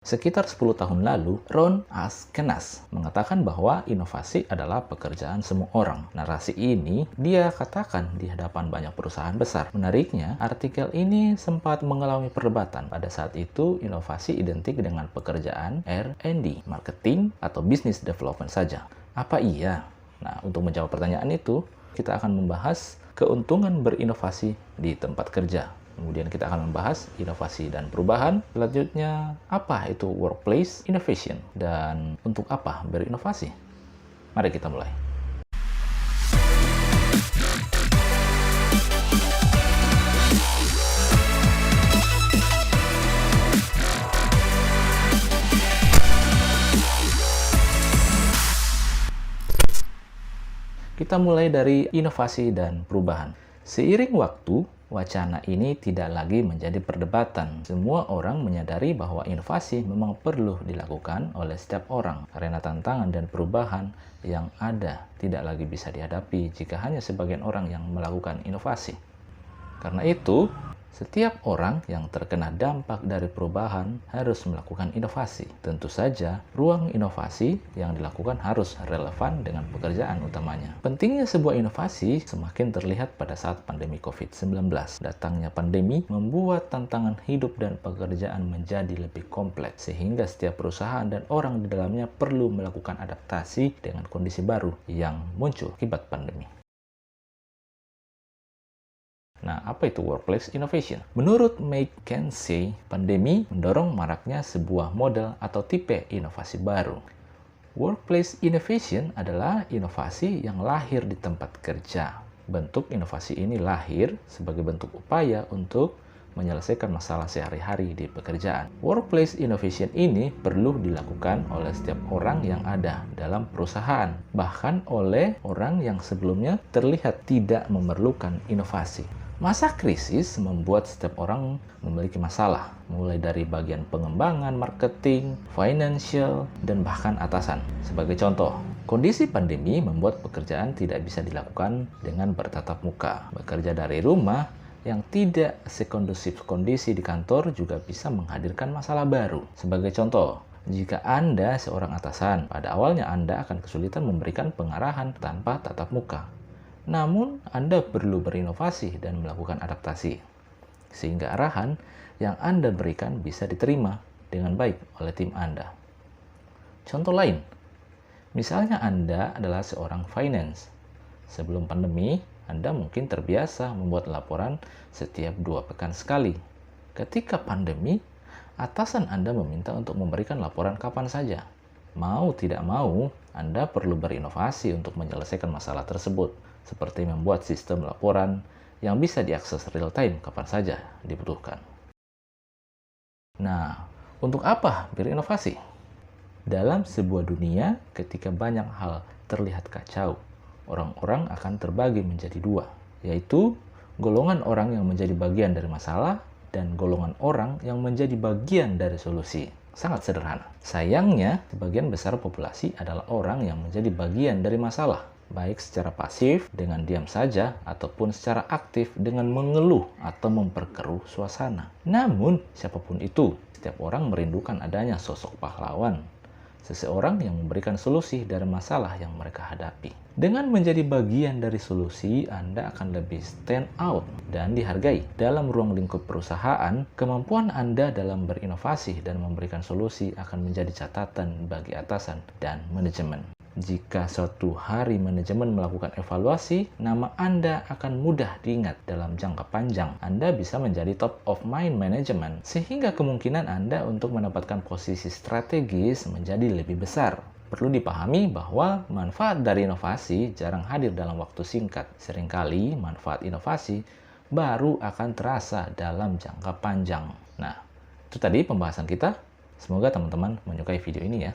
Sekitar 10 tahun lalu, Ron Askenas mengatakan bahwa inovasi adalah pekerjaan semua orang. Narasi ini dia katakan di hadapan banyak perusahaan besar. Menariknya, artikel ini sempat mengalami perdebatan. Pada saat itu, inovasi identik dengan pekerjaan R&D, marketing, atau business development saja. Apa iya? Nah, untuk menjawab pertanyaan itu, kita akan membahas keuntungan berinovasi di tempat kerja. Kemudian kita akan membahas inovasi dan perubahan. Selanjutnya, apa itu workplace innovation? Dan untuk apa berinovasi? Mari kita mulai. Kita mulai dari inovasi dan perubahan. Seiring waktu, wacana ini tidak lagi menjadi perdebatan. Semua orang menyadari bahwa inovasi memang perlu dilakukan oleh setiap orang karena tantangan dan perubahan yang ada tidak lagi bisa dihadapi jika hanya sebagian orang yang melakukan inovasi. Karena itu, setiap orang yang terkena dampak dari perubahan harus melakukan inovasi. Tentu saja, ruang inovasi yang dilakukan harus relevan dengan pekerjaan utamanya. Pentingnya sebuah inovasi semakin terlihat pada saat pandemi COVID-19. Datangnya pandemi membuat tantangan hidup dan pekerjaan menjadi lebih kompleks, sehingga setiap perusahaan dan orang di dalamnya perlu melakukan adaptasi dengan kondisi baru yang muncul akibat pandemi. Nah, apa itu workplace innovation? Menurut McKinsey, pandemi mendorong maraknya sebuah model atau tipe inovasi baru. Workplace innovation adalah inovasi yang lahir di tempat kerja. Bentuk inovasi ini lahir sebagai bentuk upaya untuk menyelesaikan masalah sehari-hari di pekerjaan. Workplace innovation ini perlu dilakukan oleh setiap orang yang ada dalam perusahaan, bahkan oleh orang yang sebelumnya terlihat tidak memerlukan inovasi. Masa krisis membuat setiap orang memiliki masalah, mulai dari bagian pengembangan, marketing, financial, dan bahkan atasan. Sebagai contoh, kondisi pandemi membuat pekerjaan tidak bisa dilakukan dengan bertatap muka. Bekerja dari rumah yang tidak sekondusif kondisi di kantor juga bisa menghadirkan masalah baru. Sebagai contoh, jika Anda seorang atasan, pada awalnya Anda akan kesulitan memberikan pengarahan tanpa tatap muka. Namun, Anda perlu berinovasi dan melakukan adaptasi, sehingga arahan yang Anda berikan bisa diterima dengan baik oleh tim Anda. Contoh lain, misalnya Anda adalah seorang finance. Sebelum pandemi, Anda mungkin terbiasa membuat laporan setiap 2 pekan sekali. Ketika pandemi, atasan Anda meminta untuk memberikan laporan kapan saja. Mau tidak mau, Anda perlu berinovasi untuk menyelesaikan masalah tersebut, seperti membuat sistem laporan yang bisa diakses real time kapan saja dibutuhkan. Nah, untuk apa berinovasi? Dalam sebuah dunia, ketika banyak hal terlihat kacau, orang-orang akan terbagi menjadi 2, yaitu golongan orang yang menjadi bagian dari masalah dan golongan orang yang menjadi bagian dari solusi. Sangat sederhana. Sayangnya, sebagian besar populasi adalah orang yang menjadi bagian dari masalah, baik secara pasif dengan diam saja ataupun secara aktif dengan mengeluh atau memperkeruh suasana. Namun, siapapun itu, setiap orang merindukan adanya sosok pahlawan, seseorang yang memberikan solusi dari masalah yang mereka hadapi. Dengan menjadi bagian dari solusi, Anda akan lebih stand out dan dihargai. Dalam ruang lingkup perusahaan, kemampuan Anda dalam berinovasi dan memberikan solusi akan menjadi catatan bagi atasan dan manajemen. Jika suatu hari manajemen melakukan evaluasi, nama Anda akan mudah diingat dalam jangka panjang. Anda bisa menjadi top of mind manajemen, sehingga kemungkinan Anda untuk mendapatkan posisi strategis menjadi lebih besar. Perlu dipahami bahwa manfaat dari inovasi jarang hadir dalam waktu singkat. Seringkali manfaat inovasi baru akan terasa dalam jangka panjang. Nah, itu tadi pembahasan kita. Semoga teman-teman menyukai video ini ya.